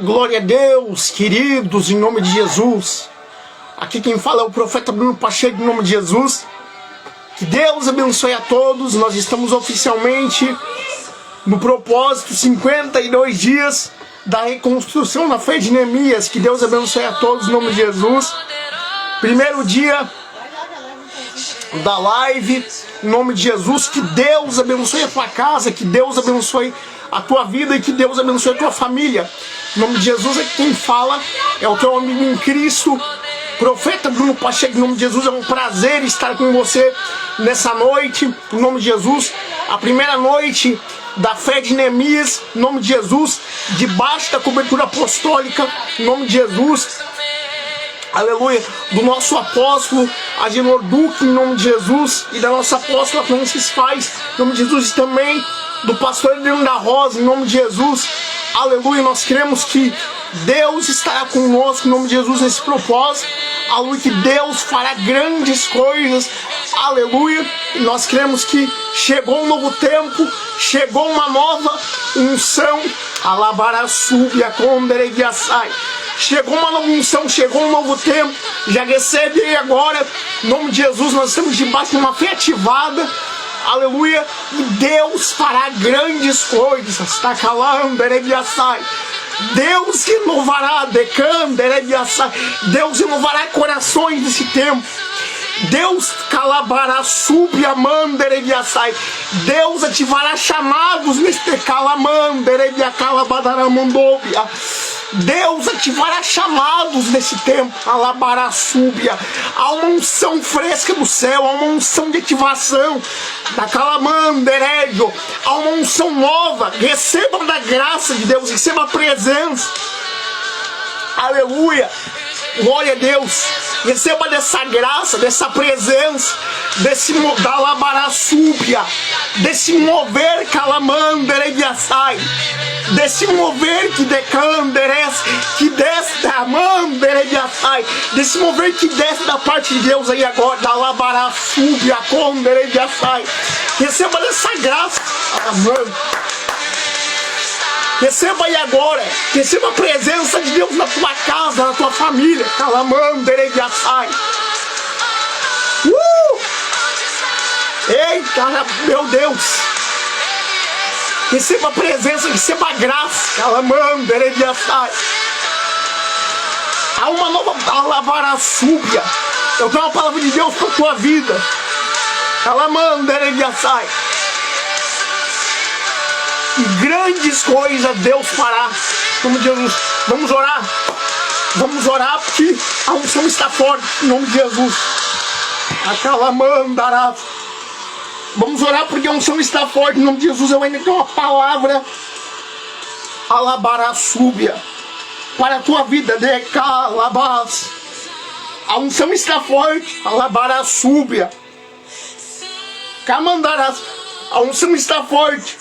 Glória a Deus, queridos, em nome de Jesus. Aqui quem fala é o profeta Bruno Pacheco, em nome de Jesus. Que Deus abençoe a todos. Nós estamos oficialmente no propósito 52 dias da reconstrução na fé de Neemias. Que Deus abençoe a todos, em nome de Jesus. Primeiro dia da live, em nome de Jesus. Que Deus abençoe a tua casa, que Deus abençoe a tua vida e que Deus abençoe a tua família. Em nome de Jesus, é quem fala é o teu amigo em Cristo, profeta Bruno Pacheco. Em nome de Jesus, é um prazer estar com você nessa noite, em nome de Jesus. A primeira noite da fé de Neemias, em nome de Jesus, debaixo da cobertura apostólica, em nome de Jesus. Aleluia, do nosso apóstolo Agenor Duque, em nome de Jesus, e da nossa apóstola Francis Faz, em nome de Jesus, e também do pastor Adriano da Rosa, em nome de Jesus. Aleluia, nós cremos que Deus estará conosco, em nome de Jesus, nesse propósito. Aleluia, que Deus fará grandes coisas. Aleluia, e nós cremos que chegou um novo tempo, chegou uma nova unção. Alabaraçúbia, condereguiaçai. Chegou uma nova unção, chegou um novo tempo. Já recebe agora, em nome de Jesus. Nós estamos debaixo de uma fé ativada. Aleluia, e Deus fará grandes coisas. Tá calando, erebiaçai. Deus renovará, decanda, erebiaçai. Deus renovará corações nesse tempo. Deus calabará, subamanda, erebiaçai. Deus ativará chamados neste calamanda, erebiacalabadaramondobia. Deus ativará chamados nesse tempo. Alabará, súbia. Há uma unção fresca do céu, há uma unção de ativação da calamanda, herégio. Há uma unção nova. Receba da graça de Deus, receba a presença. Aleluia. Glória a Deus. Receba dessa graça, dessa presença, desse alabará, súbia, desse mover calamanda, erebiaçai. Desse mover que decanderece, que desce da manda, desse mover que desce da parte de Deus aí agora, da labará, súbia, conderebiaçai. Receba dessa graça, amando. Receba aí agora, receba a presença de Deus na tua casa, na tua família, calamanda, erebiaçai. Eita, meu Deus. Receba a presença, receba a graça. Calamanda, erebiaçai. Há uma nova palavra súbia. Eu tenho uma palavra de Deus para a tua vida. Calamanda, erebiaçai. E grandes coisas Deus fará. Como Jesus, vamos orar. Vamos orar porque a unção está forte. Em nome de Jesus. A calamanda, ará. Vamos orar porque a unção está forte. Em nome de Jesus, eu ainda tenho uma palavra. Alabará, súbia. Para a tua vida, decalabás. A unção está forte. Alabará, súbia. Camandarás. A unção está forte.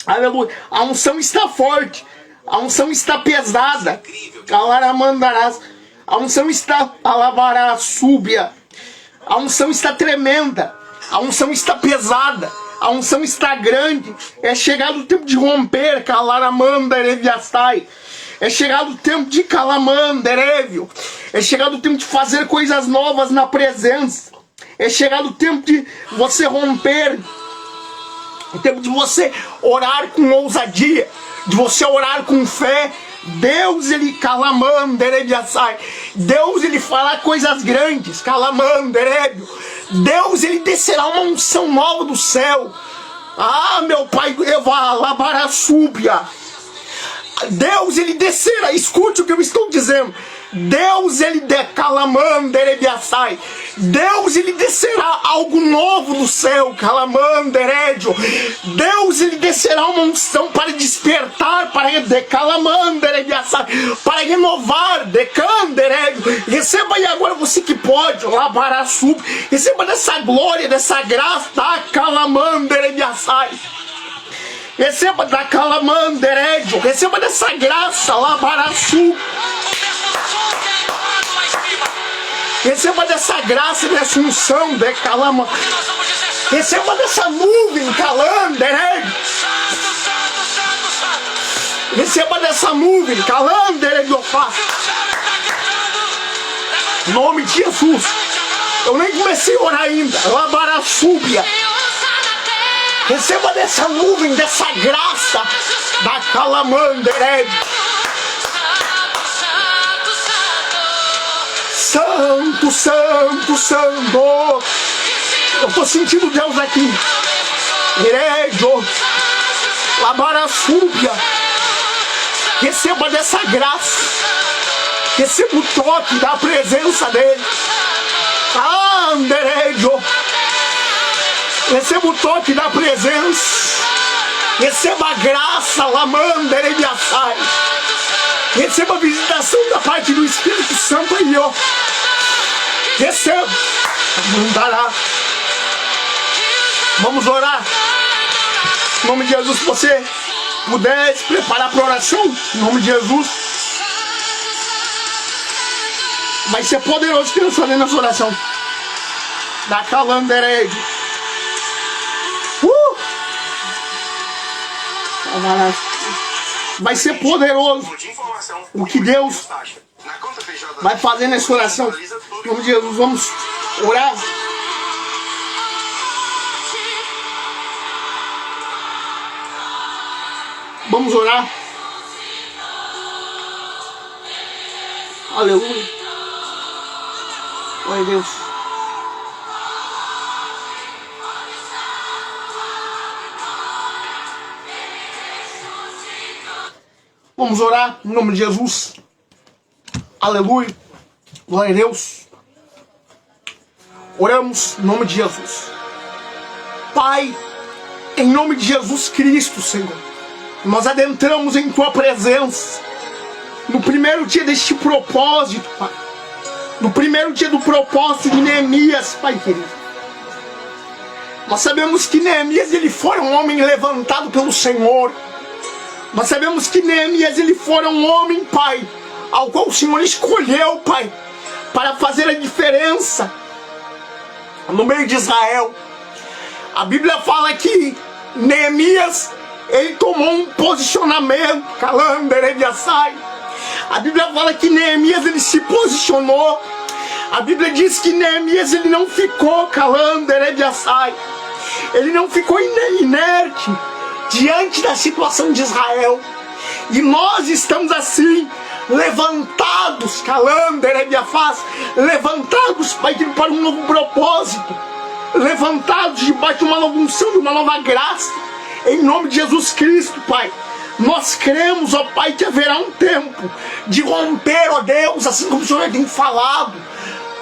Aleluia. A unção está forte. A unção está pesada. Calaramandarás. A unção está, alabará, súbia. A unção está tremenda, a unção está pesada, a unção está grande. É chegado o tempo de romper, calaramanda, ereviastai. É chegado o tempo de calamanda, erevio. É chegado o tempo de fazer coisas novas na presença. É chegado o tempo de você romper, o tempo de você orar com ousadia, de você orar com fé. Deus, ele calamanda, erebiaçai. Deus, ele fará coisas grandes, calamanda, erébio. Deus, ele descerá uma unção nova do céu. Ah, meu pai, labará, súbia. Deus, ele descerá, escute o que eu estou dizendo. Deus, ele calamanda, erebiaçai. Deus, ele descerá algo novo do céu, calamanda, erédio. Deus, ele descerá uma unção para despertar, para decalamanda, erebiaçai, para renovar, decanda, erédio. Receba aí agora você que pode, labará, sub. Receba dessa glória, dessa graça, da calamanda, erebiaçai. Receba da calamanda, erédio. Receba dessa graça, labará, sub. Receba dessa graça, dessa unção, de calama. Receba dessa nuvem, calanda, né? Receba dessa nuvem, calanderebiofá. Em nome de Jesus. Eu nem comecei a orar ainda. Labaraçúbia. Receba dessa nuvem, dessa graça da calamanderebe. Santo, santo, santo. Eu tô sentindo Deus aqui. Heredio. Labaraçúbia. Receba dessa graça. Receba o toque da presença dele. Anderedio. Receba o toque da presença. Receba a graça, lamanderebiaçai. Receba a visitação da parte do Espírito Santo aí, ó. Receba. Mandará. Vamos orar. Em nome de Jesus, se você puder se preparar para a oração, em nome de Jesus. Vai ser poderoso que eu falei nessa oração. Da calandereide. Vai ser poderoso o que Deus vai fazer nessa oração. Em nome de Jesus, vamos orar. Vamos orar. Aleluia. Glória a Deus. Vamos orar em nome de Jesus. Aleluia. Glória a Deus. Oramos em nome de Jesus. Pai, em nome de Jesus Cristo, Senhor, nós adentramos em Tua presença no primeiro dia deste propósito, Pai. No primeiro dia do propósito de Neemias, Pai querido. Nós sabemos que Neemias, ele foi um homem levantado pelo Senhor. Nós sabemos que Neemias, ele foi um homem, Pai, ao qual o Senhor escolheu, Pai, para fazer a diferença no meio de Israel. A Bíblia fala que Neemias, ele tomou um posicionamento, calanderebiaçai. A Bíblia fala que Neemias, ele se posicionou. A Bíblia diz que Neemias, ele não ficou calanderebiaçai. Ele não ficou inerte diante da situação de Israel. E nós estamos assim, levantados, calanderebiafás, levantados, Pai, para um novo propósito, levantados debaixo de uma nova unção, de uma nova graça, em nome de Jesus Cristo, Pai. Nós cremos, ó Pai, que haverá um tempo de romper, ó Deus, assim como o Senhor tem falado.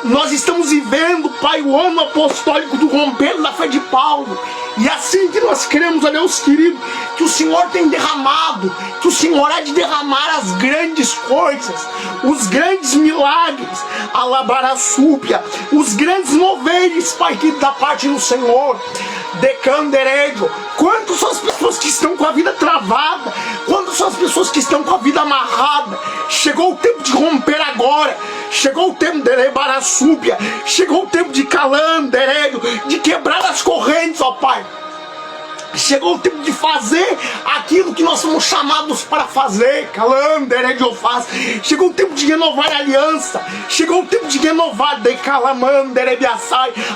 Nós estamos vivendo, Pai, o ano apostólico do romper da fé de Paulo. E assim que nós cremos, ó Deus querido, que o Senhor tem derramado, que o Senhor há de derramar as grandes coisas, os grandes milagres, a labaraçúbia, os grandes moveres, Pai, que da parte do Senhor. Decanderejo. Quantas são as pessoas que estão com a vida travada? Quantas são as pessoas que estão com a vida amarrada? Chegou o tempo de romper agora. Chegou o tempo de lebaraçúbia. Chegou o tempo de calanderejo, de quebrar as correntes, ó Pai. Chegou o tempo de fazer aquilo que nós somos chamados para fazer. Calanderebiofaz. Chegou o tempo de renovar a aliança. Chegou o tempo de renovar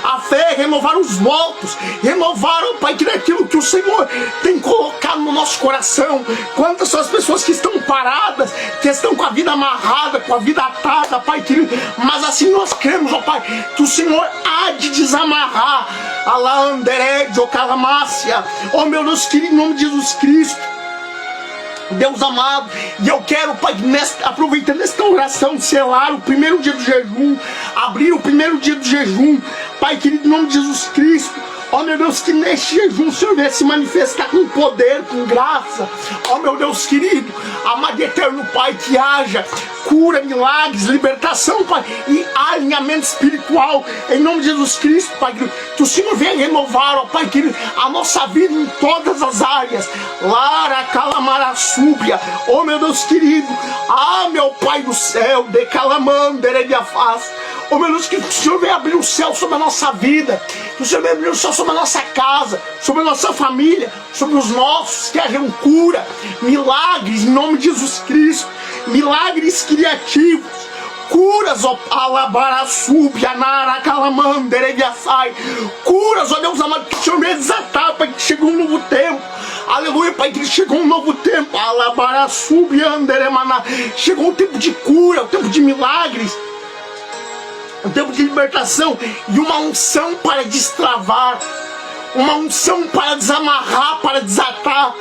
a fé, renovar os votos, renovar, ó Pai, aquilo que o Senhor tem colocado no nosso coração. Quantas são as pessoas que estão paradas, que estão com a vida amarrada, com a vida atada, Pai querido. Mas assim nós cremos, ó Pai, que o Senhor há de desamarrar a laanderejo, calamácia. Oh meu Deus querido, em nome de Jesus Cristo, Deus amado, e eu quero, Pai, aproveitando esta oração, selar o primeiro dia do jejum, abrir o primeiro dia do jejum, Pai querido, em nome de Jesus Cristo. Ó meu Deus, que neste jejum o Senhor venha se manifestar com poder, com graça. Ó meu Deus querido, amado e eterno Pai, que haja cura, milagres, libertação, Pai, e alinhamento espiritual, em nome de Jesus Cristo, Pai querido. Que o Senhor venha renovar, ó Pai querido, a nossa vida em todas as áreas. Lara calamaraçúbia, ó meu Deus querido, meu Pai do céu, de calamanderebiafaz. Oh meu Deus, que o Senhor venha abrir o céu sobre a nossa vida, que o Senhor venha abrir o céu sobre a nossa casa, sobre a nossa família, sobre os nossos, que hajam cura, milagres em nome de Jesus Cristo, milagres criativos, curas, ó Alabaraçúbia, Naracalamandereviaçai, curas, ó Deus amado, que o Senhor venha desatar, Pai, que chegou um novo tempo. Aleluia, Pai, que chegou um novo tempo. Alabaraçúbia, Anderemaná, chegou o tempo de cura, o tempo de milagres, um tempo de libertação e uma unção para destravar, uma unção para desamarrar, para desatar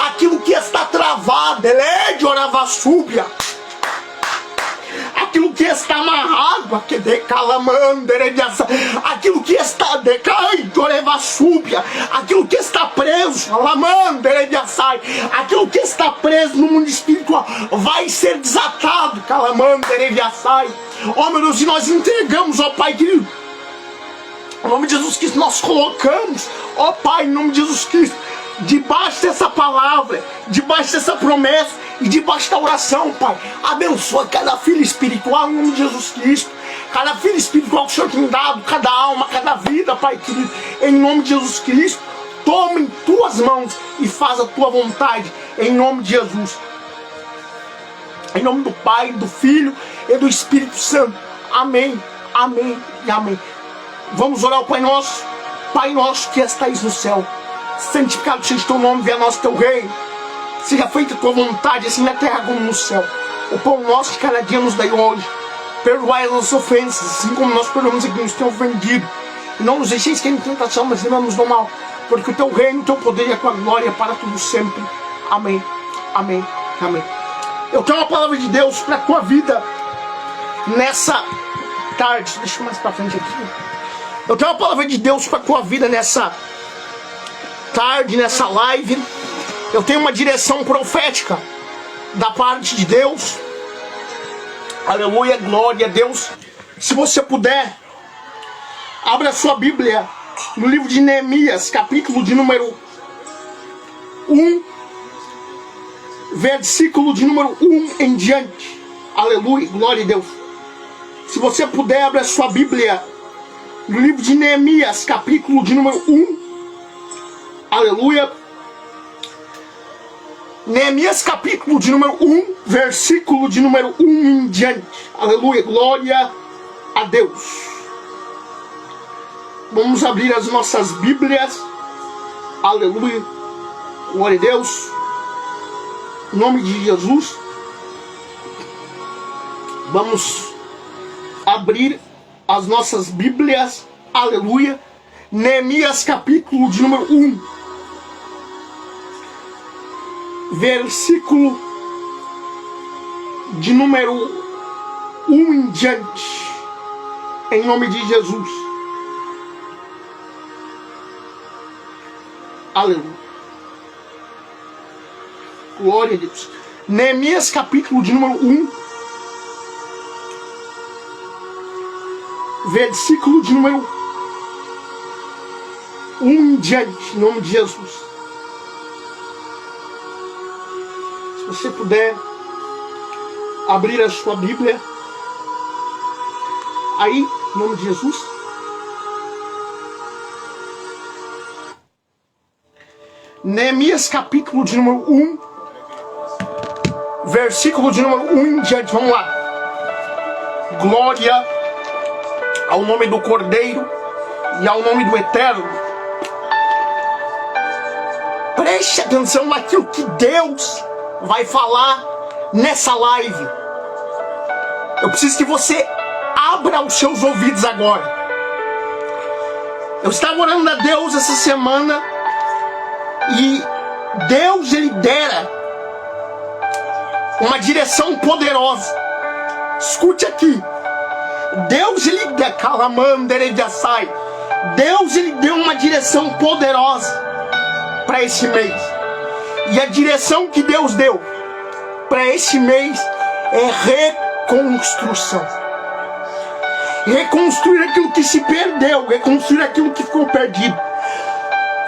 aquilo que está travado. Ele de Oravassúbia, aquilo que está amarrado, aquilo que está aquilo que está preso, aquilo que está preso no mundo espiritual vai ser desatado. Oh meu Deus, e nós entregamos, ó Pai querido, em nome de Jesus Cristo, nós colocamos, ó Pai, em nome de Jesus Cristo, debaixo dessa palavra, debaixo dessa promessa e debaixo da oração, Pai, abençoa cada filho espiritual em nome de Jesus Cristo, cada filho espiritual que o Senhor tem dado, cada alma, cada vida, Pai querido, em nome de Jesus Cristo, toma em tuas mãos e faz a tua vontade, em nome de Jesus, em nome do Pai, do Filho e do Espírito Santo, amém, amém e amém. Vamos orar ao Pai nosso que estais no céu, santificado seja o teu nome, venha a nós teu reino, seja feita a tua vontade, assim na terra como no céu. O pão nosso de cada dia nos dai hoje, perdoai as nossas ofensas, assim como nós perdoamos a quem nos tem ofendido, e não nos deixeis cair em tentação, mas livrai-nos do mal, porque o teu reino, o teu poder e a tua glória para tudo sempre, amém, amém, amém. Eu tenho uma palavra de Deus para a tua vida nessa tarde, deixa eu mais para frente aqui, eu tenho uma palavra de Deus para a tua vida nessa tarde, nessa live. Eu tenho uma direção profética da parte de Deus. Aleluia, glória a Deus. Se você puder, abra sua Bíblia no livro de Neemias, capítulo de número 1, versículo de número 1 em diante. Aleluia, glória a Deus. Se você puder, abra sua Bíblia no livro de Neemias, capítulo de número 1. Aleluia. Neemias, capítulo de número 1, versículo de número 1 em diante. Aleluia, glória a Deus. Vamos abrir as nossas Bíblias. Aleluia, glória a Deus. Em nome de Jesus. Vamos abrir as nossas Bíblias. Aleluia. Neemias, capítulo de número 1, versículo de número 1 em diante, em nome de Jesus. Aleluia, glória a Deus. Neemias, capítulo de número 1, versículo de número 1 em diante, em nome de Jesus. Se você puder abrir a sua Bíblia aí, em nome de Jesus. Neemias, capítulo de número 1, versículo de número 1 em diante. Vamos lá. Glória ao nome do Cordeiro e ao nome do Eterno. Preste atenção naquilo que Deus vai falar nessa live. Eu preciso que você abra os seus ouvidos agora. Eu estava orando a Deus essa semana e Deus, Ele dera uma direção poderosa. Escute aqui. Deus, Ele deu uma direção poderosa para esse mês. E a direção que Deus deu para esse mês é reconstrução. Reconstruir aquilo que se perdeu, reconstruir aquilo que ficou perdido.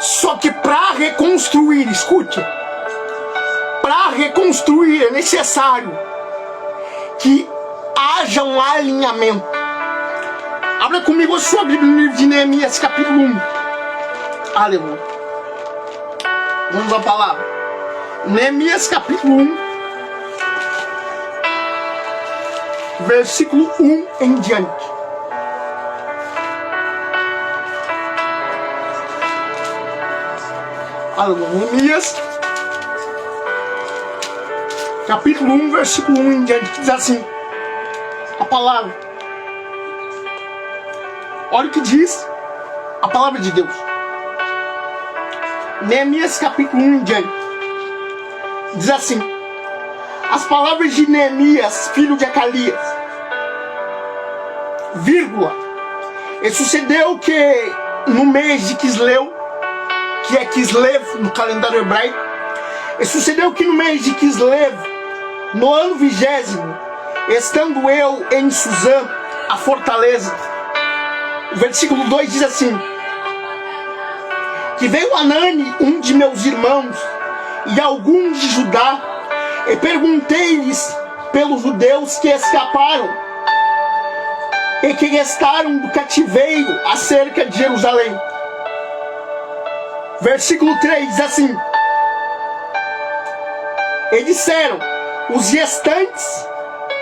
Só que para reconstruir, escute, para reconstruir é necessário que haja um alinhamento. Abra comigo a sua Bíblia no livro de Neemias, capítulo 1. Aleluia. Vamos à palavra. Neemias, capítulo 1, versículo 1 em diante. Aleluia. Neemias, capítulo 1, versículo 1 em diante, que diz assim, a palavra. Olha o que diz a palavra de Deus. Neemias, capítulo 1 em diante, diz assim, as palavras de Neemias, filho de Acalias, vírgula, e sucedeu que no mês de Quisleu, que é Kislev no calendário hebraico, e sucedeu que no mês de Kislev, no ano 20º, estando eu em Suzã, a fortaleza, o versículo 2 diz assim, que veio Anani, um de meus irmãos, e alguns de Judá, e perguntei-lhes pelos judeus que escaparam e que restaram do cativeiro acerca de Jerusalém. Versículo 3 diz assim, e disseram, os restantes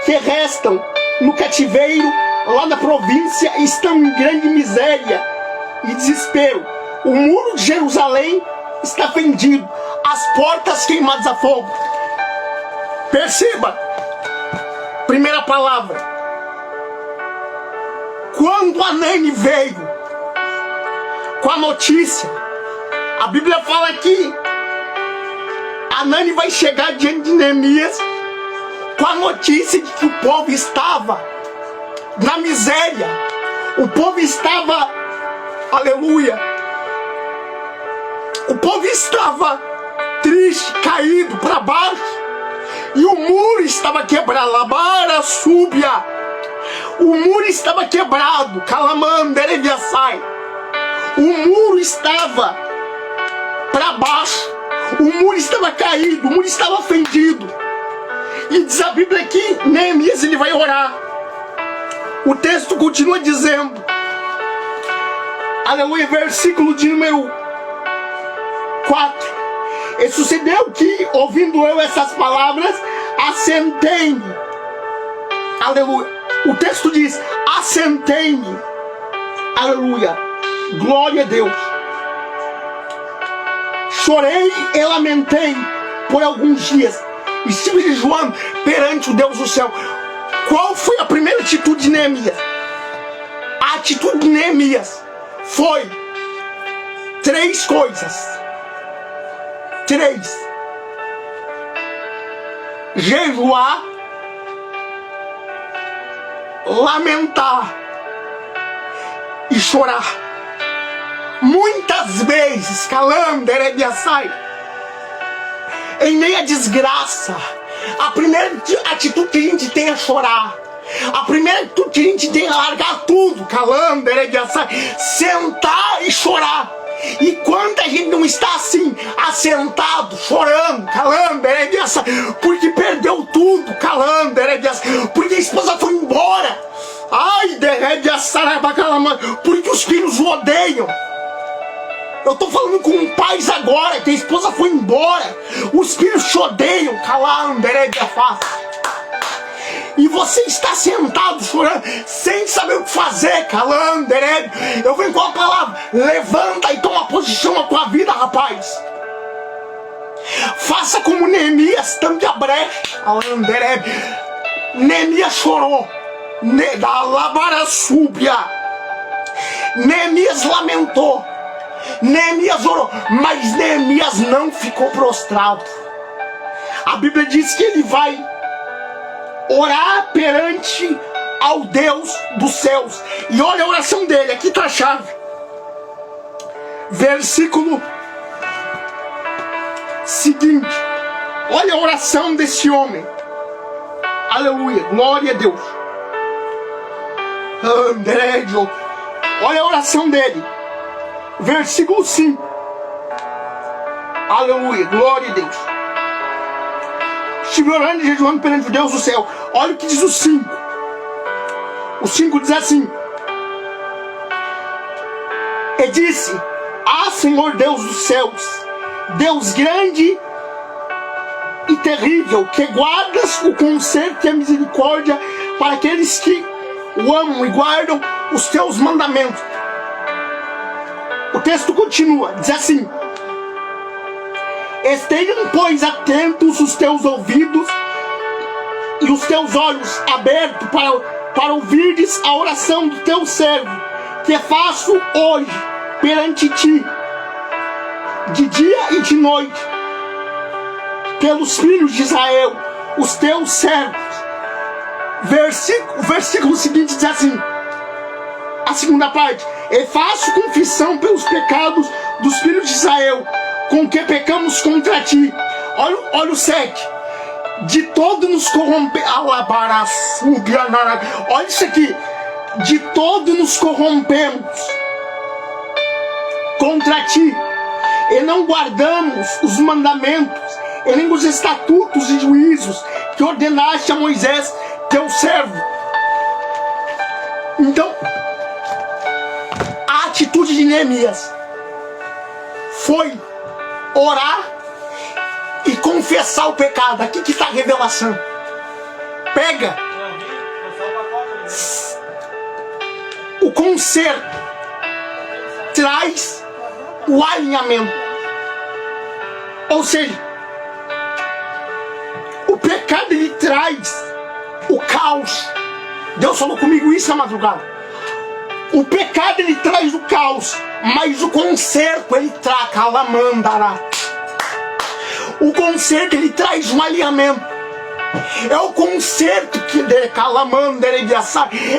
que restam no cativeiro lá na província estão em grande miséria e desespero. O muro de Jerusalém está fendido, as portas queimadas a fogo. Perceba, primeira palavra, quando Anani veio com a notícia, a Bíblia fala que Anani vai chegar diante de Neemias com a notícia de que o povo estava na miséria, o povo estava, aleluia, o povo estava triste, caído para baixo, e o muro estava quebrado, Labara Súbia, o muro estava quebrado, Calamandereviaçai, o muro estava para baixo, o muro estava caído, o muro estava fendido, e diz a Bíblia que Neemias ele vai orar. O texto continua dizendo, aleluia, versículo de número 4, e sucedeu que, ouvindo eu essas palavras, assentei-me, aleluia, o texto diz, assentei-me, aleluia, glória a Deus, chorei e lamentei por alguns dias, estive jejuando perante o Deus do céu. Qual foi a primeira atitude de Neemias? A atitude de Neemias foi 3 coisas. 3. Jejuar, lamentar e chorar. Muitas vezes, Calanderebiaçai, em meio à desgraça, a primeira atitude que a gente tem é chorar. A primeira atitude que a gente tem é largar tudo, Calanderebiaçai, sentar e chorar. E quando a gente não está assim, assentado, chorando, Calanderebiaçai, porque perdeu tudo, Calanderebiaçai, porque a esposa foi embora, ai, Derebiaçai, porque os filhos o odeiam. Eu tô falando com pais agora, que a esposa foi embora, os filhos te odeiam, Calanderebiaçai, e você está sentado chorando, sem saber o que fazer, Calandereb. Eu venho com a palavra, levanta e toma posição na tua vida, rapaz. Faça como Neemias, tampe a brecha, Calandereb. Neemias chorou, da Labara Súbia. Neemias lamentou, Neemias orou, mas Neemias não ficou prostrado. A Bíblia diz que ele vai orar perante ao Deus dos céus. E olha a oração dele, aqui está a chave. Versículo seguinte. Olha a oração desse homem. Aleluia, glória a Deus. Andrédio. Olha a oração dele. Versículo 5. Aleluia, glória a Deus. Estive orando e jejuando perante o Deus do céu. Olha o que diz o 5. O 5 diz assim: e disse: Ah, Senhor Deus dos céus, Deus grande e terrível, que guardas o conserto e a misericórdia para aqueles que o amam e guardam os teus mandamentos. O texto continua, diz assim: Estejam, pois, atentos os teus ouvidos e os teus olhos abertos para ouvirdes a oração do teu servo, que faço hoje perante ti, de dia e de noite, pelos filhos de Israel, os teus servos. O versículo seguinte diz assim, a segunda parte: E faço confissão pelos pecados dos filhos de Israel, com que pecamos contra ti. Olha o 7. De todo nos corrompemos. Olha isso aqui. De todo nos corrompemos contra ti, e não guardamos os mandamentos, e nem os estatutos e juízos que ordenaste a Moisés, teu servo. Então, a atitude de Neemias foi orar e confessar o pecado. Aqui que está a revelação. Pega o conserto, traz o alinhamento. Ou seja, o pecado ele traz o caos. Deus falou comigo isso na madrugada. O pecado ele traz o caos, mas o conserto ele traz calamandará. O conserto ele traz um alinhamento. É o conserto que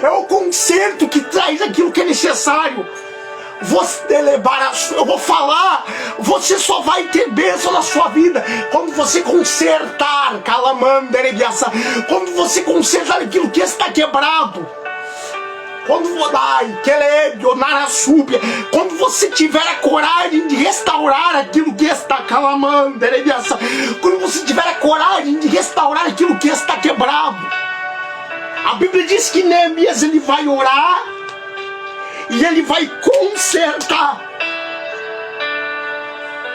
é o conserto que traz aquilo que é necessário. Eu vou falar, você só vai ter bênção na sua vida quando você consertar, quando você consertar aquilo que está quebrado. Quando você tiver a coragem de restaurar aquilo que está quando você tiver a coragem de restaurar aquilo que está quebrado. A Bíblia diz que Neemias ele vai orar e ele vai consertar.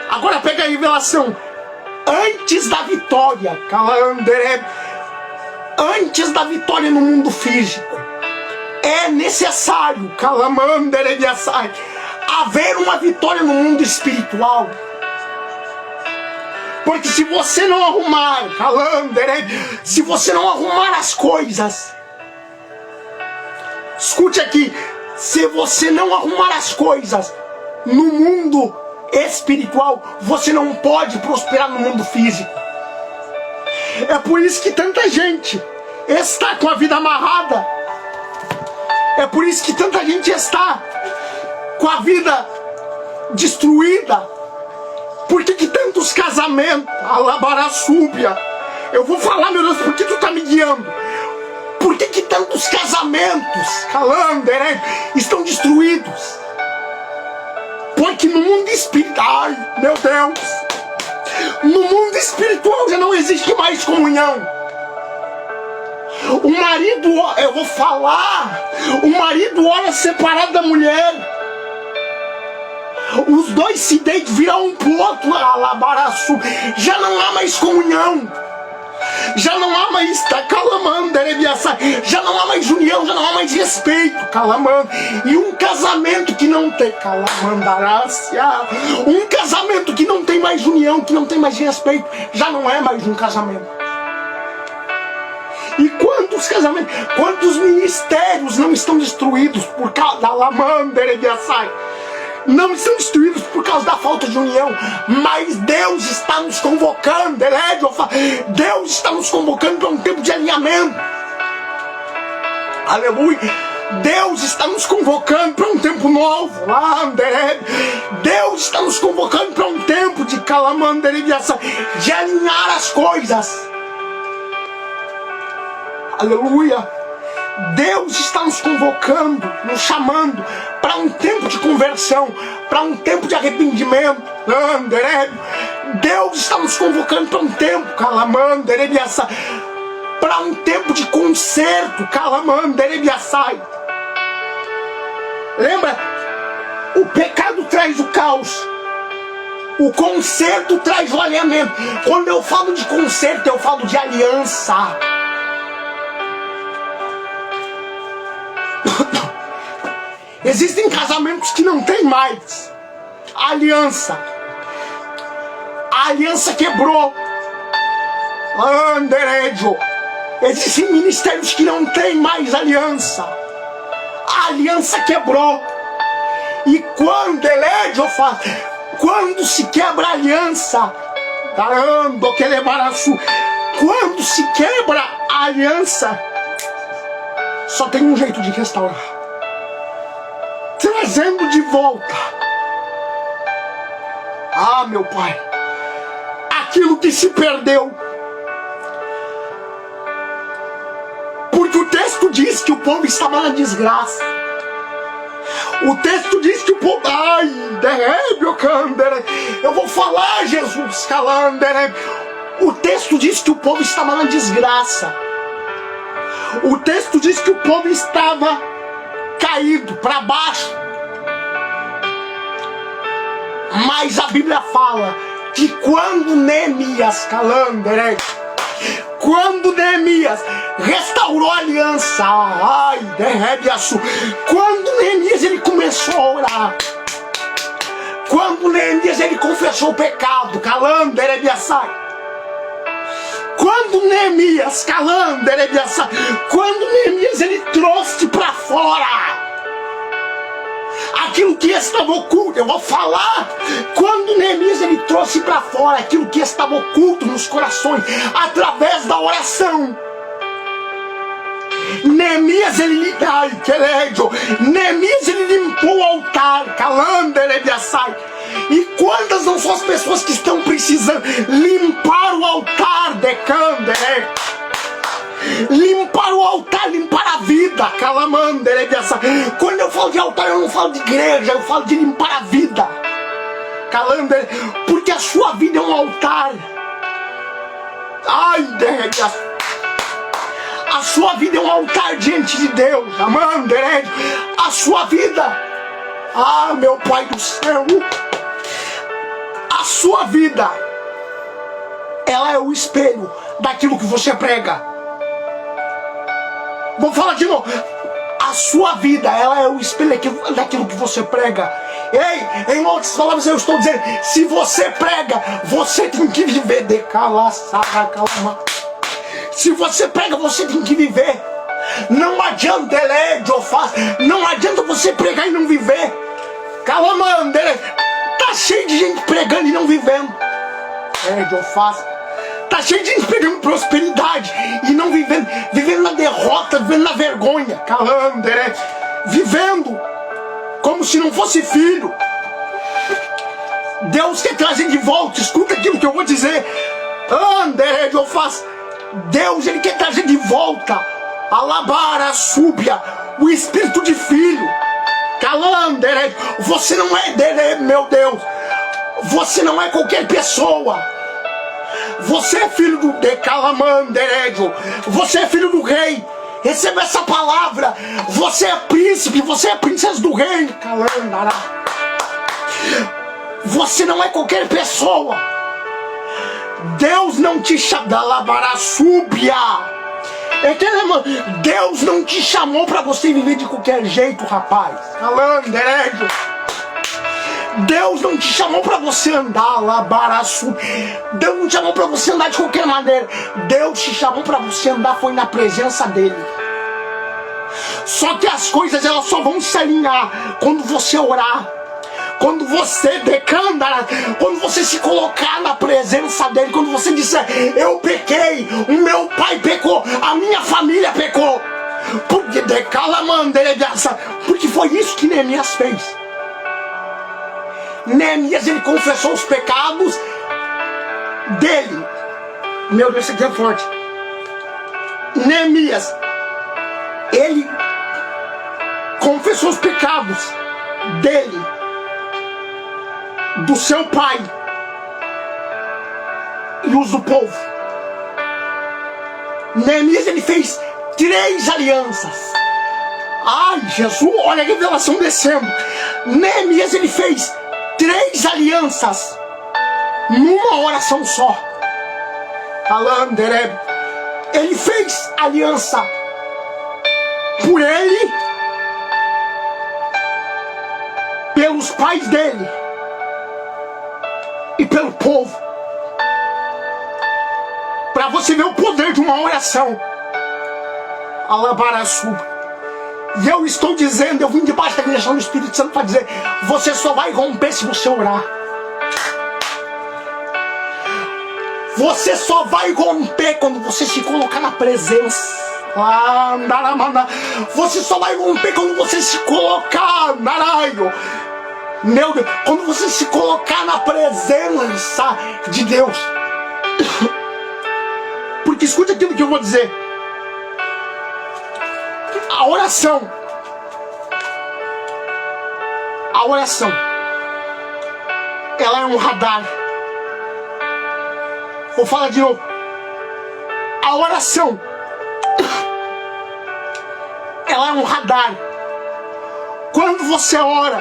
Agora pega a revelação. Antes da vitória, antes da vitória no mundo físico, é necessário haver uma vitória no mundo espiritual. Porque se você não arrumar, se você não arrumar as coisas, escute aqui, se você não arrumar as coisas no mundo espiritual, você não pode prosperar no mundo físico. É por isso que tanta gente está com a vida amarrada. É por isso que tanta gente está com a vida destruída. Por que tantos casamentos, alabaraçúbia? Eu vou falar, meu Deus, por que tu está me guiando? Por que tantos casamentos, estão destruídos? Porque no mundo espiritual, meu Deus, no mundo espiritual já não existe mais comunhão. O marido, eu vou falar, o marido ora separado da mulher. Os dois se deitam, viram um pro outro, alabaraçu. Já não há mais comunhão. Já não há mais já não há mais união, já não há mais respeito, e um casamento que não tem um casamento que não tem mais união, que não tem mais respeito, já não é mais um casamento. E quantos casamentos, quantos ministérios não estão destruídos por causa da não estão destruídos por causa da falta de união, mas Deus está nos convocando, Deus está nos convocando para um tempo de alinhamento. Aleluia. Deus está nos convocando para um tempo novo. Deus está nos convocando para um tempo de de alinhar as coisas. Aleluia. Deus está nos convocando, nos chamando para um tempo de conversão, para um tempo de arrependimento. Deus está nos convocando para um tempo, para um tempo de conserto, Lembra O pecado traz o caos. O conserto traz o alinhamento. Quando eu falo de conserto, eu falo de aliança. Existem casamentos que não tem mais aliança. A aliança quebrou. Anderedio. Existem ministérios que não tem mais aliança. A aliança quebrou. E quando Eledio faz, quando se quebra a aliança, quando se quebra a aliança, só tem um jeito de restaurar: trazendo de volta. Ah, meu Pai, aquilo que se perdeu. Porque o texto diz que o povo estava na desgraça. O texto diz que o povo... Ai, eu vou falar, Jesus, calandere. O texto diz que o povo estava na desgraça. O texto diz que o povo estava caído para baixo. Mas a Bíblia fala que quando Neemias, calandere, quando Neemias restaurou a aliança, ai, quando Neemias ele começou a orar, quando Neemias ele confessou o pecado, quando Neemias, quando Neemias ele trouxe para fora aquilo que estava oculto, eu vou falar, quando Neemias ele trouxe para fora aquilo que estava oculto nos corações, através da oração. Neemias ele limpou o altar, e quantas não são as pessoas que estão precisando limpar o altar, limpar o altar, limpar a vida, quando eu falo de altar eu não falo de igreja, eu falo de limpar a vida, porque a sua vida é um altar. Ai, a sua vida é um altar diante de Deus, a sua vida, ah, meu Pai do céu, a sua vida, ela é o espelho daquilo que você prega. Vou falar de novo. A sua vida, ela é o espelho daquilo que você prega. Ei, em outras palavras eu estou dizendo, se você prega, você tem que viver. Se você prega, você tem que viver. Não adianta, não adianta você pregar e não viver. Tá cheio de gente pregando e não vivendo. Tá cheio de gente pregando prosperidade e não vivendo, vivendo na derrota, vivendo na vergonha, vivendo como se não fosse filho. Deus quer trazer de volta, escuta aquilo que eu vou dizer. Deus, ele quer trazer de volta a labara súbia, o espírito de filho. Você não é dele, meu Deus. Você não é qualquer pessoa. Você é filho do Decalamanderejo. Você é filho do rei. Receba essa palavra. Você é príncipe. Você é princesa do rei. Calandara. Você não é qualquer pessoa. Deus não te chamou. Deus não te chamou para você viver de qualquer jeito, rapaz. Calanderejo. Deus não te chamou para você andar lá, baraço. Deus não te chamou para você andar de qualquer maneira. Deus te chamou para você andar foi na presença dele. Só que as coisas elas só vão se alinhar quando você orar. Quando você decandar, quando você se colocar na presença dele, quando você disser, eu pequei, o meu pai pecou, a minha família pecou. Porque foi isso que Neemias fez. Neemias, ele confessou os pecados dele. Meu Deus, isso aqui é forte. Neemias, ele confessou os pecados dele, do seu pai e os do povo. Neemias, ele fez 3 alianças. Ai, Jesus, olha a revelação descendo. Neemias, ele fez 3 alianças numa oração só. Ele fez aliança por ele, pelos pais dele e pelo povo. Para você ver o poder de uma oração. Alabaraçu. E eu estou dizendo, eu vim debaixo da direção do Espírito Santo para dizer: você só vai romper se você orar. Você só vai romper quando você se colocar na presença. Você só vai romper quando você se colocar, meu Deus, quando você se colocar na presença de Deus. Porque escute aquilo que eu vou dizer. A oração, ela é um radar. Vou falar de novo. A oração, ela é um radar. Quando você ora,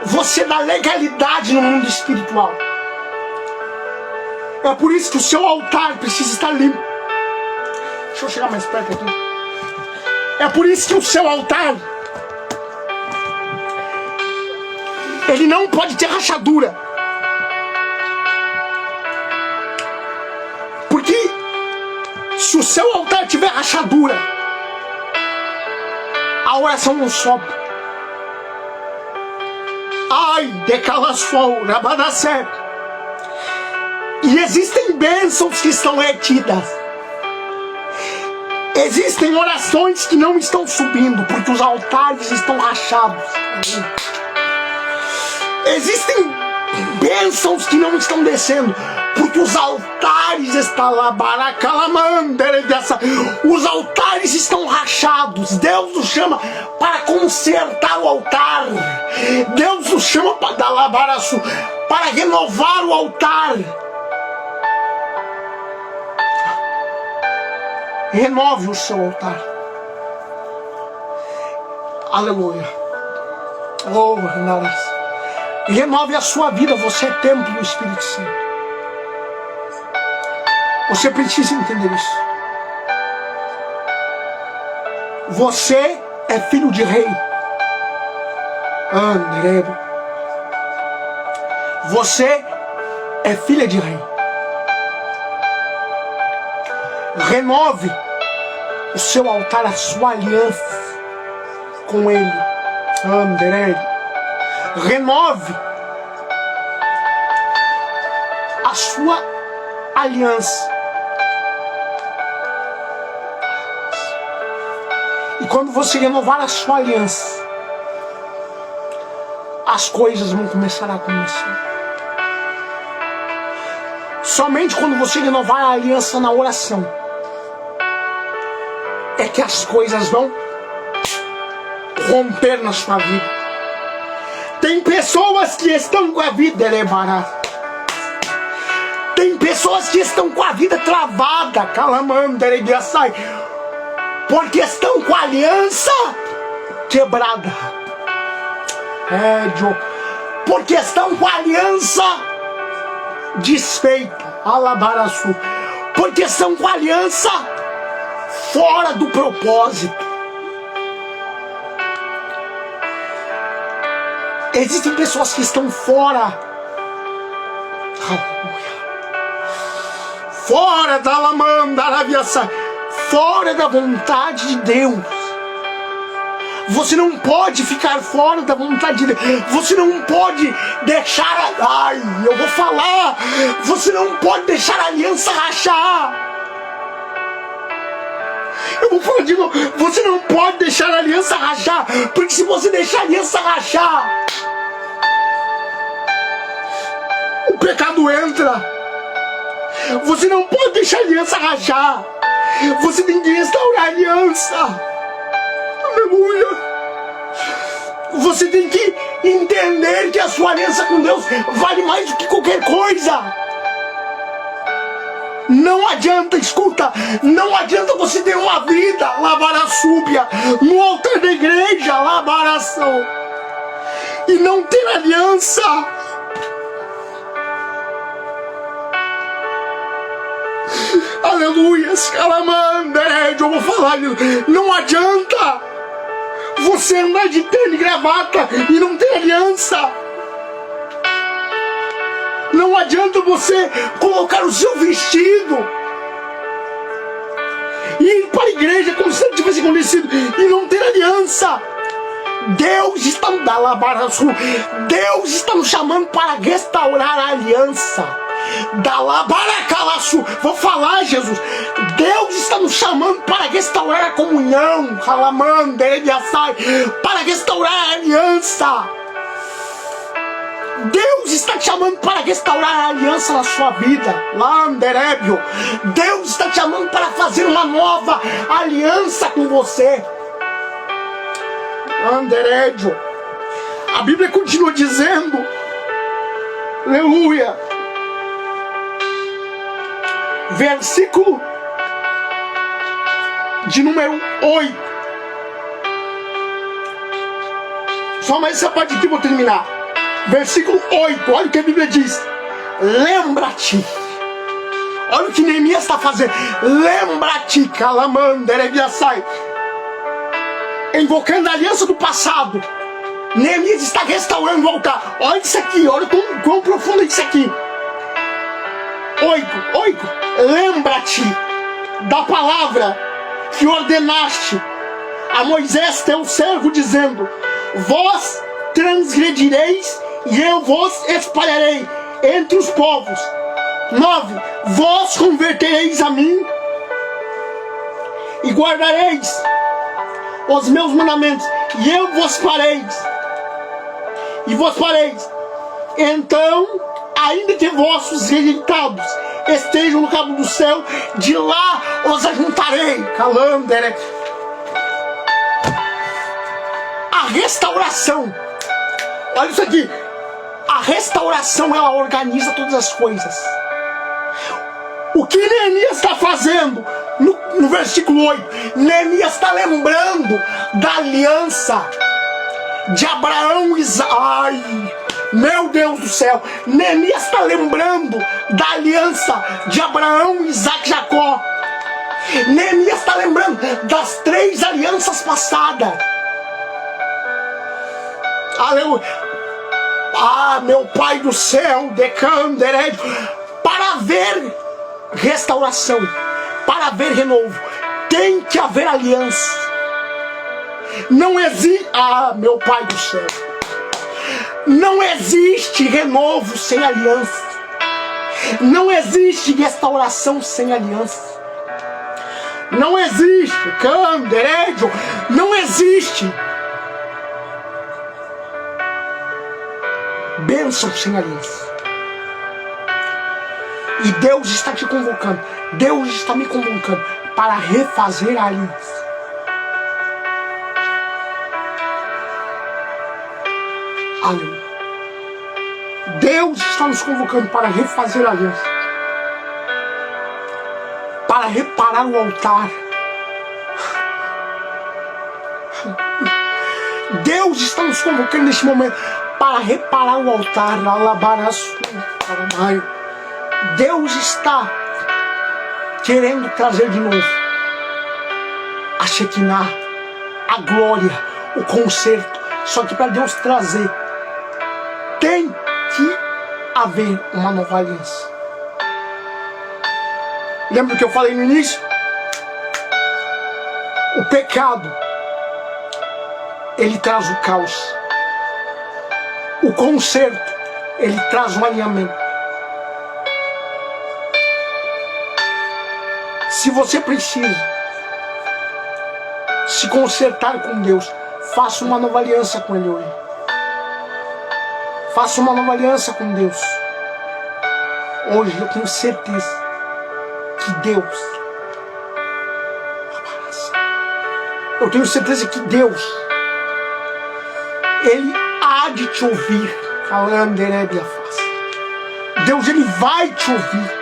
você dá legalidade no mundo espiritual. É por isso que o seu altar precisa estar limpo. Deixa eu chegar mais perto aqui. É por isso que o seu altar, ele não pode ter rachadura. Porque se o seu altar tiver rachadura, a oração não sobe. Ai, decalaçou, rabadacé. E existem bênçãos que estão retidas. Existem orações que não estão subindo porque os altares estão rachados. Existem bênçãos que não estão descendo porque os altares estão lá, os altares estão rachados. Deus nos chama para consertar o altar. Deus nos chama para renovar o altar. Renove o seu altar. Aleluia. Oh, renove a sua vida. Você é templo do Espírito Santo. Você precisa entender isso. Você é filho de rei. Você é filha de rei. Renove o seu altar, a sua aliança com Ele. Renove a sua aliança. E quando você renovar a sua aliança, as coisas vão começar a acontecer. Somente quando você renovar a aliança na oração é que as coisas vão romper na sua vida. Tem pessoas que estão com a vida elevada. Tem pessoas que estão com a vida travada, porque estão com a aliança quebrada. Porque estão com a aliança desfeita. Alabaraçu. Porque estão com a aliança fora do propósito. Existem pessoas que estão fora. Fora da lamanda, fora da vontade de Deus. Você não pode ficar fora da vontade de Deus. Você não pode deixar. Ai, eu vou falar. Você não pode deixar a aliança rachar. Eu vou falar de novo. Você não pode deixar a aliança rachar. Porque se você deixar a aliança rachar, o pecado entra. Você não pode deixar a aliança rachar. Você tem que restaurar a aliança. Aleluia. Você tem que entender que a sua aliança com Deus vale mais do que qualquer coisa. Não adianta, escuta, não adianta você ter uma vida, lavaraçúbia, no altar da igreja, lavaração. e não ter aliança. Aleluias, calamandered, eu vou falar, não adianta você andar de terno e gravata e não ter aliança. Não adianta você colocar o seu vestido e ir para a igreja como se não tivesse acontecido e não ter aliança. Deus está nos chamando para restaurar a aliança. Vou falar, Jesus. Deus está nos chamando para restaurar a comunhão, para restaurar a aliança. Deus está te chamando para restaurar a aliança na sua vida. Deus está te chamando para fazer uma nova aliança com você. A Bíblia continua dizendo, aleluia, versículo de número 8. Só mais essa parte aqui eu vou terminar. Versículo 8, olha o que a Bíblia diz. Lembra-te. Olha o que Neemias está fazendo. Lembra-te, calamanderebiaçai. Invocando a aliança do passado. Neemias está restaurando o altar. Olha isso aqui, olha quão profundo é isso aqui. 8. Lembra-te da palavra que ordenaste a Moisés teu servo, dizendo: vós transgredireis e eu vos espalharei entre os povos. 9. Vós convertereis a mim e guardareis os meus mandamentos, e eu vos fareis. Então, ainda que vossos rejeitados estejam no cabo do céu, de lá os ajuntarei. Calandere. A restauração. Olha isso aqui. A restauração, ela organiza todas as coisas. O que Neemias está fazendo no versículo 8? Neemias está lembrando da aliança de Abraão e Isaac. Ai, meu Deus do céu. Neemias está lembrando da aliança de Abraão, Isaac e Jacó. Neemias está lembrando das 3 alianças passadas. Aleluia. Ah, meu Pai do céu, decandered, para haver restauração, para haver renovo, tem que haver aliança. Não existe, meu Pai do céu, não existe renovo sem aliança. Não existe restauração sem aliança. Não existe, canderejo, não existe bênção sem aliança. E Deus está te convocando, Deus está me convocando para refazer a aliança. Aleluia. Deus está nos convocando para refazer a aliança, para reparar o altar. Deus está nos convocando neste momento para reparar o altar. Deus está querendo trazer de novo a Shekinah, a glória, o conserto. Só que para Deus trazer, tem que haver uma nova aliança. Lembra do que eu falei no início? O pecado, ele traz o caos. O conserto, ele traz um alinhamento. Se você precisa se consertar com Deus, faça uma nova aliança com Ele hoje. Faça uma nova aliança com Deus. Hoje eu tenho certeza que Deus, Ele há de te ouvir. Deus, Ele vai te ouvir.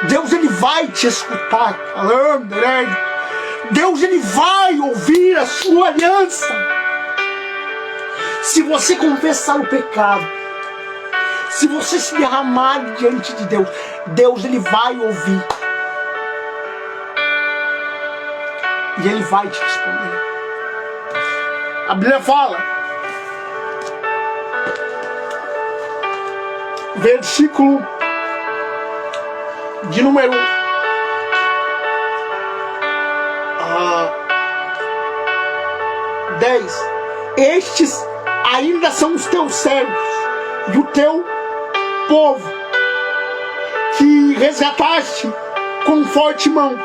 Deus, Ele vai te escutar. Deus, Ele vai ouvir a sua aliança. Se você confessar o pecado, se você se derramar diante de Deus, Deus ele vai ouvir. E ele vai te responder. A Bíblia fala, versículo de número 10. Estes ainda são os teus servos e o teu povo, que resgataste com forte mão.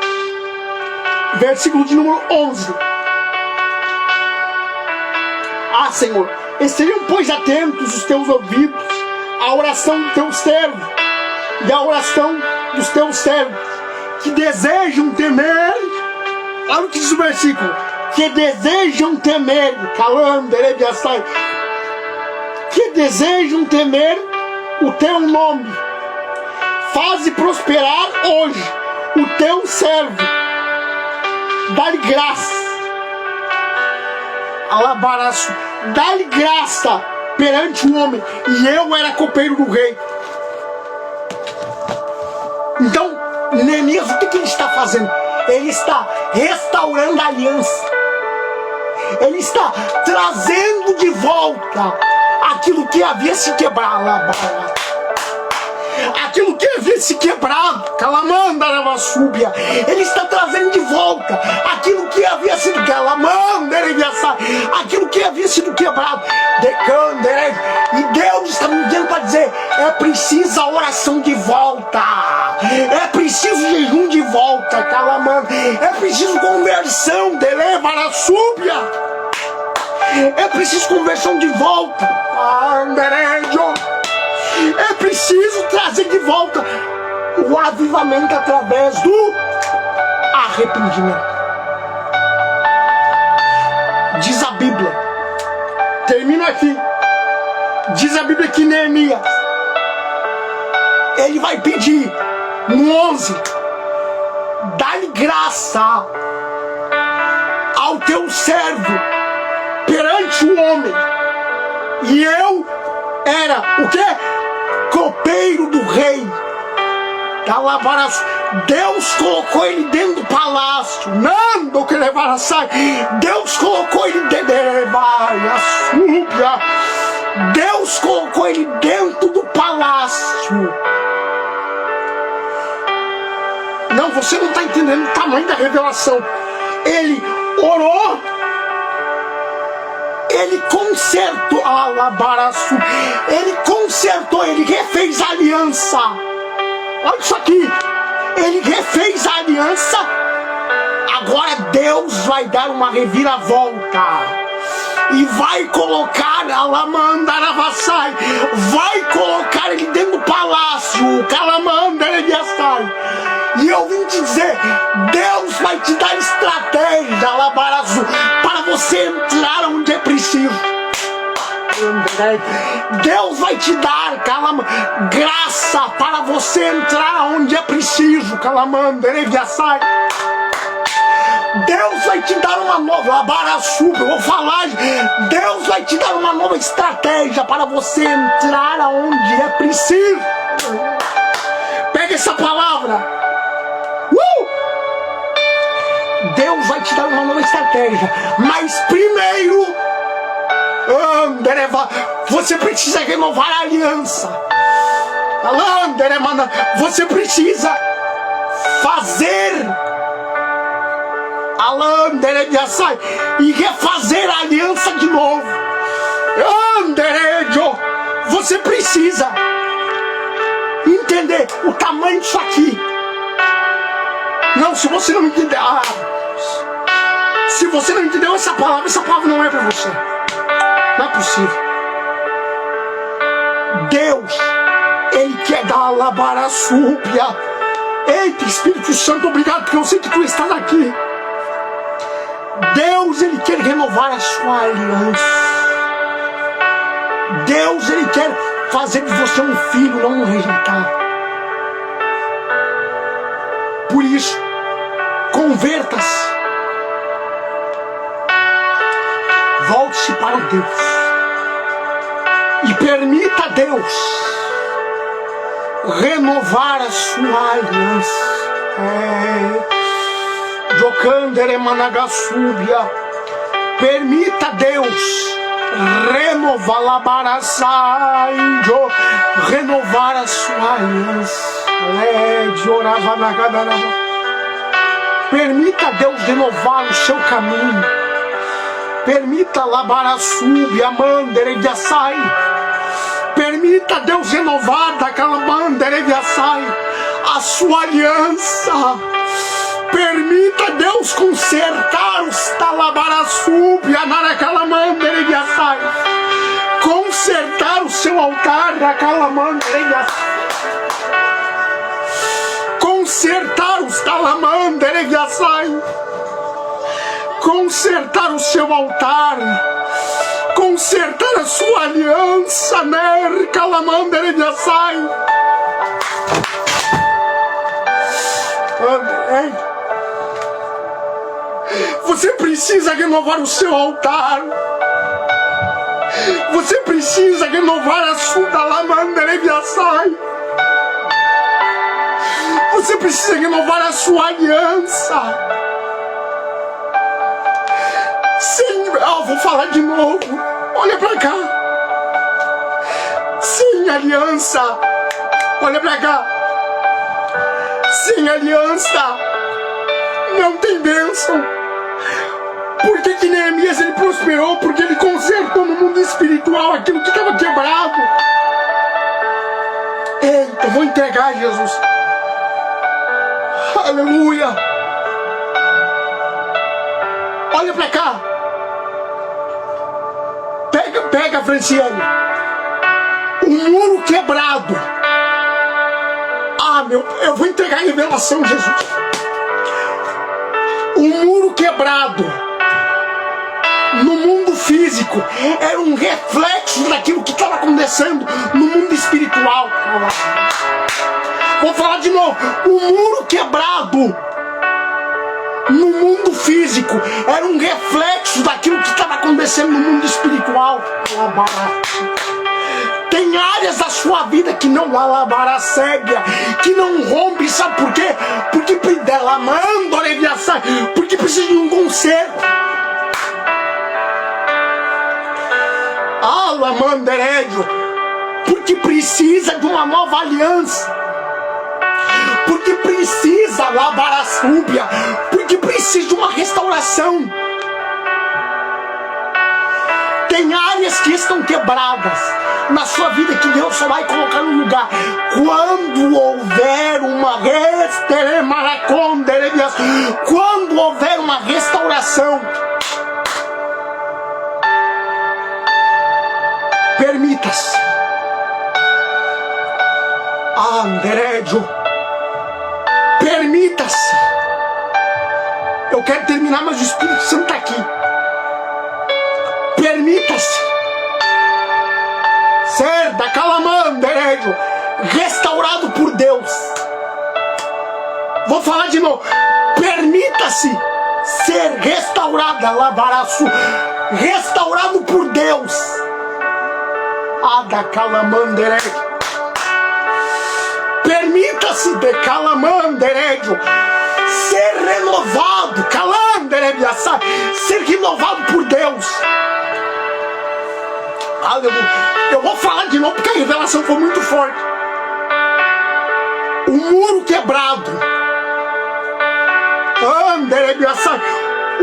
Versículo de número 11. Ah, Senhor, estejam, pois, atentos os teus ouvidos à oração do teu servo e à oração dos teus servos, que desejam temer. Olha o que diz o versículo: que desejam temer, que desejam temer o teu nome. Faze prosperar hoje o teu servo, dá-lhe graça, alabaraço, dá-lhe graça perante o homem, e eu era copeiro do rei. Então, Neemias, o que ele está fazendo? Ele está restaurando a aliança. Ele está trazendo de volta aquilo que havia se quebrado. Aquilo que havia se quebrado, Calamandaravasúbia. Ele está trazendo de volta aquilo que havia sido aquilo que havia sido quebrado. E Deus está me dizendo para dizer: é preciso a oração de volta, é preciso jejum de volta, Calamanda, é preciso conversão, Delevarasúbia, é preciso conversão de volta, é preciso trazer de volta o avivamento através do arrependimento. Diz a Bíblia, termino aqui, diz a Bíblia que Neemias, ele vai pedir no 11: dá-lhe graça ao teu servo perante o homem. E eu era o quê? Copeiro do rei. Deus colocou ele dentro do palácio. Nando que levar a sai. Deus colocou ele dentro. Deus colocou ele dentro do palácio. Não, você não está entendendo o tamanho da revelação. Ele orou. Ele consertou, ele consertou, ele refez a aliança. Olha isso aqui, ele refez a aliança. Agora Deus vai dar uma reviravolta e vai colocar Alamandaravassai, vai colocar ele dentro do palácio, Calamandaravassai. E eu vim te dizer, Deus vai te dar estratégia, Alabarazu, para você entrar onde é preciso. Deus vai te dar, graça para você entrar onde é preciso, Calamandaravassai. Deus vai te dar uma nova Abaraçuba, eu vou falar. Deus vai te dar uma nova estratégia para você entrar aonde é preciso. Pega essa palavra. Deus vai te dar uma nova estratégia. Mas primeiro, você precisa renovar a aliança. Você precisa fazer e refazer a aliança de novo. Você precisa entender o tamanho disso aqui. Não, se você não entender, se você não entendeu essa palavra não é para você. Não é possível. Deus, Ele quer dar a labaraçúpia. Eita, Espírito Santo, obrigado, porque eu sei que tu estás aqui. Deus, Ele quer renovar a sua aliança. Deus, Ele quer fazer de você um filho, não um rejeitado. Por isso, converta-se. Volte-se para Deus. Permita, Deus, renovar a sua aliança. Jokandere Managasúbia. Permita, Deus, renovar a sua aliança. Permita, Deus, renovar o seu caminho. Permita Labarassúbia, Mandere de Açai. Permita, Deus, renovar daquela Mandere de Açai a sua aliança. Permita, Deus, consertar os Talabarassúbia, naquela Mandere de Açai. Consertar o seu altar naquela Mandere de Açai. Consertar os Talamandere de Açai. Consertar o seu altar, consertar a sua aliança, né? Calamandere de Açai. Você precisa renovar o seu altar. Você precisa renovar a sua Talamandere de Açai. Você precisa renovar a sua aliança. Sim, vou falar de novo. Olha pra cá. Sem aliança. Olha pra cá. Sem aliança não tem bênção. Por que Neemias ele prosperou? Porque ele consertou no mundo espiritual aquilo que estava quebrado. Eita, vou entregar, Jesus. Aleluia. Olha pra cá. Pega, Franciane. O muro quebrado. Eu vou entregar a revelação, Jesus. O muro quebrado no mundo físico era um reflexo daquilo que estava acontecendo no mundo espiritual. Vou falar de novo. O muro quebrado no mundo físico era um reflexo daquilo que estava acontecendo no mundo espiritual. Tem áreas da sua vida que não alabaracega, que não rompe, sabe por quê? Porque dela manda, porque precisa de um conserto. Alamanderejo, porque precisa de uma nova aliança. Porque precisa Labarassúbia, porque precisa de uma restauração. Tem áreas que estão quebradas na sua vida que Deus só vai colocar no lugar quando houver uma quando houver uma restauração. Permita-se. Anderejo. Permita-se. Eu quero terminar, mas o Espírito Santo está aqui. Permita-se ser da Calamanderejo, restaurado por Deus. Vou falar de novo. Permita-se ser restaurada, Lavaraçu, restaurado por Deus. Da Calamanderejo. Permita-se de Calamanderejo ser renovado, Calanderejo, ser renovado por Deus. Aleluia. Eu vou falar de novo porque a revelação foi muito forte. O muro quebrado.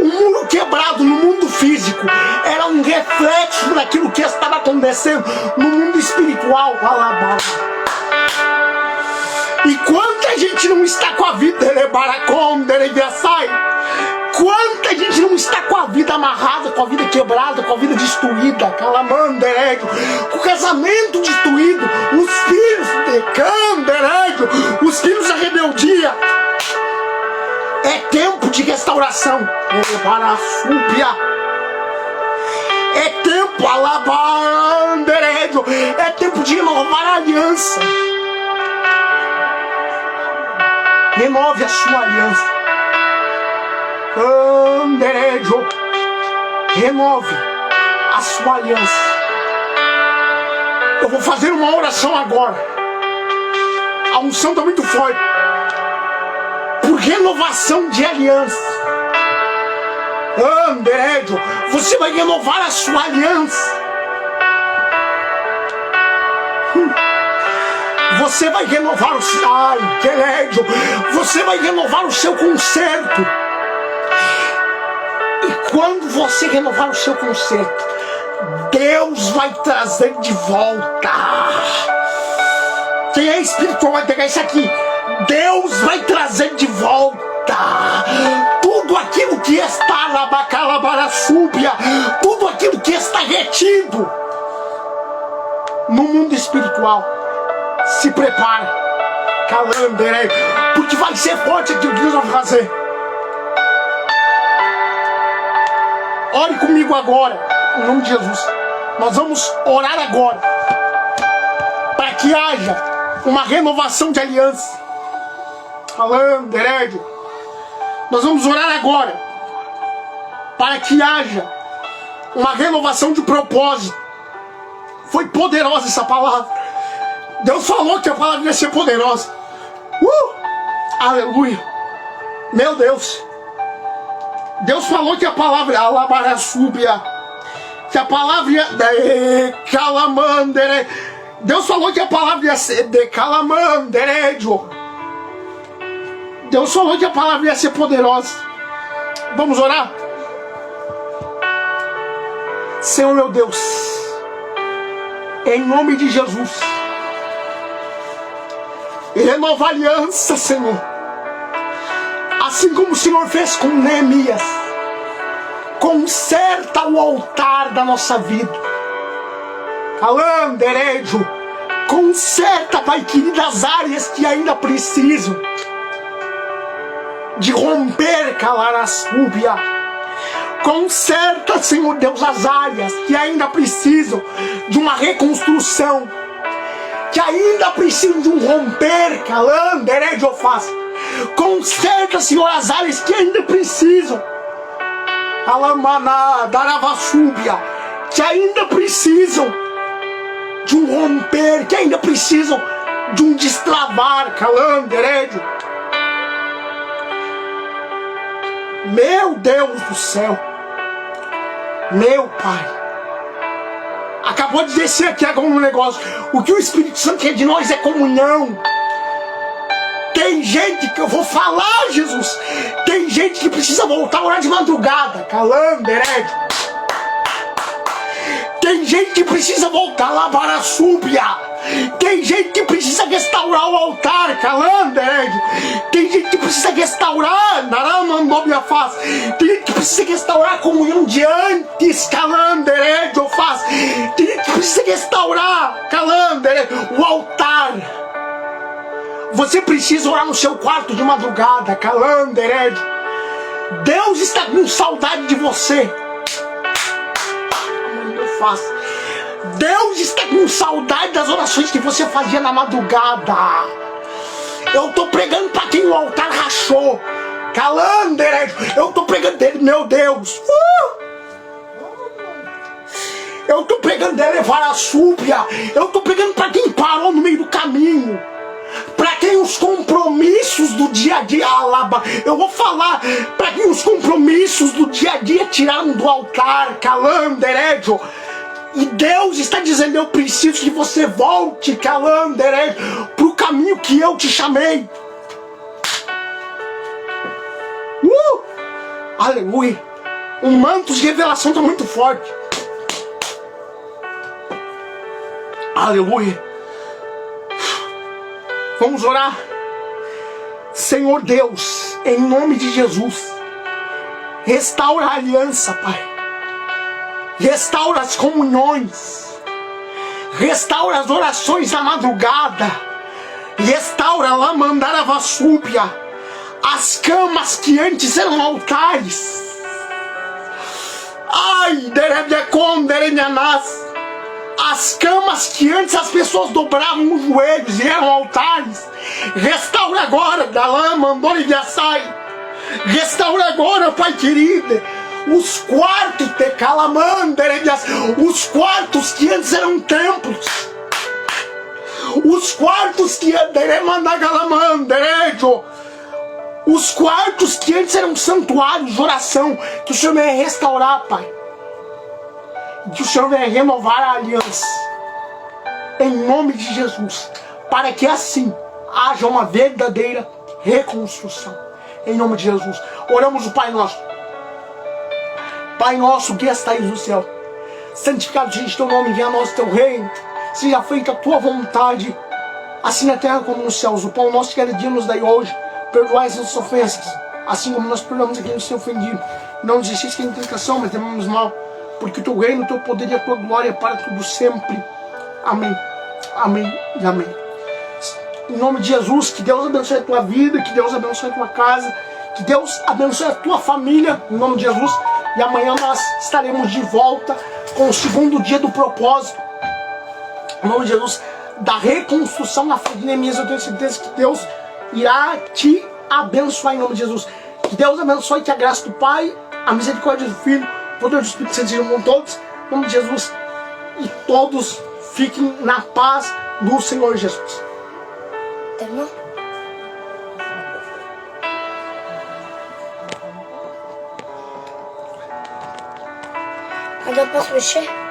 O muro quebrado no mundo físico era um reflexo daquilo que estava acontecendo no mundo espiritual. E quanta gente não está com a vida, quanta gente não está com a vida amarrada, com a vida quebrada, com a vida destruída, com o casamento destruído, os filhos de os filhos da rebeldia. É tempo de restauração. É tempo, é tempo de renovar a aliança. Renove a sua aliança. Renove a sua aliança. Eu vou fazer uma oração agora. A unção está muito forte. Por renovação de aliança. Anderédio, você vai renovar a sua aliança. Você vai renovar o seu... Ai, Anderédio, você vai renovar o seu concerto. E quando você renovar o seu concerto, Deus vai trazer de volta. Quem é espiritual vai pegar isso aqui. Deus vai trazer de volta tudo aquilo que está na bacalabaraçúbia, tudo aquilo que está retido no mundo espiritual. Se prepara, calanderei, porque vai ser forte aquilo que Deus vai fazer. Ore comigo agora, em nome de Jesus. Nós vamos orar agora para que haja uma renovação de aliança. Falando, Herédio. Nós vamos orar agora para que haja uma renovação de propósito. Foi poderosa essa palavra. Deus falou que a palavra ia ser poderosa. Aleluia. Meu Deus. Deus falou que a palavra alabaraçúbia, que a palavra ia calamandere. Deus falou que a palavra ia ser de calamanderejo. Deus falou que a palavra ia ser poderosa. Vamos orar? Senhor meu Deus, em nome de Jesus, renova a aliança, Senhor. Assim como o Senhor fez com Neemias, conserta o altar da nossa vida. Calanderejo, conserta, Pai querido, as áreas que ainda precisam de romper, calarasúbia. Conserta, Senhor Deus, as áreas que ainda precisam de uma reconstrução, que ainda precisam de um romper, calanderejo, faz. Conserta, Senhor, as áreas que ainda precisam, alamaná, daravassúbia, que ainda precisam de um romper, que ainda precisam de um destravar, calanderejo. Meu Deus do céu, meu Pai, acabou de descer aqui agora um negócio. O que o Espírito Santo quer de nós é comunhão. Tem gente que eu vou falar, Jesus, tem gente que precisa voltar a orar de madrugada, calanderejo. Tem gente que precisa voltar lá para a súbia. Tem gente que precisa restaurar o altar, calanderejo. Tem gente que precisa restaurar, naramandobia faz. Tem gente que precisa restaurar a comunhão de antes, calanderejo faz. Tem gente que precisa restaurar, calanderejo, o altar. Você precisa orar no seu quarto de madrugada, calanderejo. Deus está com saudade de você. Deus está com saudade das orações que você fazia na madrugada. Eu estou pregando para quem o altar rachou, calanderejo. Eu estou pregando dele, meu Deus. Eu estou pregando de levar a súbia. Eu estou pregando para quem parou no meio do caminho, para quem os compromissos do dia a dia, eu vou falar, para quem os compromissos do dia a dia tiraram do altar, calanderejo. E Deus está dizendo, eu preciso que você volte, calanderejo, para o caminho que eu te chamei. Aleluia. O manto de revelação está muito forte. Aleluia. Vamos orar. Senhor Deus, em nome de Jesus, restaura a aliança, Pai. Restaura as comunhões. Restaura as orações da madrugada. Restaura lá mandar a vassúbia. As camas que antes eram altares. Ai, deredeconderenhanás. As camas que antes as pessoas dobravam os joelhos e eram altares. Restaura agora, Dalã, Mandori de Assai. Restaura agora, Pai querido, os quartos de Calamandere, os quartos que antes eram templos. Os quartos que os quartos que antes eram santuários de oração, que o Senhor venha restaurar, Pai. Que o Senhor venha renovar a aliança. Em nome de Jesus. Para que assim haja uma verdadeira reconstrução. Em nome de Jesus. Oramos o Pai Nosso. Pai nosso que estais no céu. Santificado seja o teu nome, venha a nós o teu reino. Seja feita a tua vontade, assim na terra como nos céus. O pão nosso que cada dia nos dai hoje. Perdoai as nossas ofensas, assim como nós perdoamos a quem nos tem ofendido. Não nos deixeis cair em tentação, mas temamos mal. Porque o teu reino, o teu poder e a tua glória é para tudo sempre. Amém. Amém e amém. Em nome de Jesus, que Deus abençoe a tua vida, que Deus abençoe a tua casa, que Deus abençoe a tua família, em nome de Jesus. E amanhã nós estaremos de volta com o segundo dia do propósito. Em nome de Jesus, da reconstrução na fé de Neemias. Eu tenho certeza que Deus irá te abençoar em nome de Jesus. Que Deus abençoe, que a graça do Pai, a misericórdia do Filho, o poder do Espírito Santo sejam com todos, em nome de Jesus. E todos fiquem na paz do Senhor Jesus. Terminou? Agora eu posso mexer?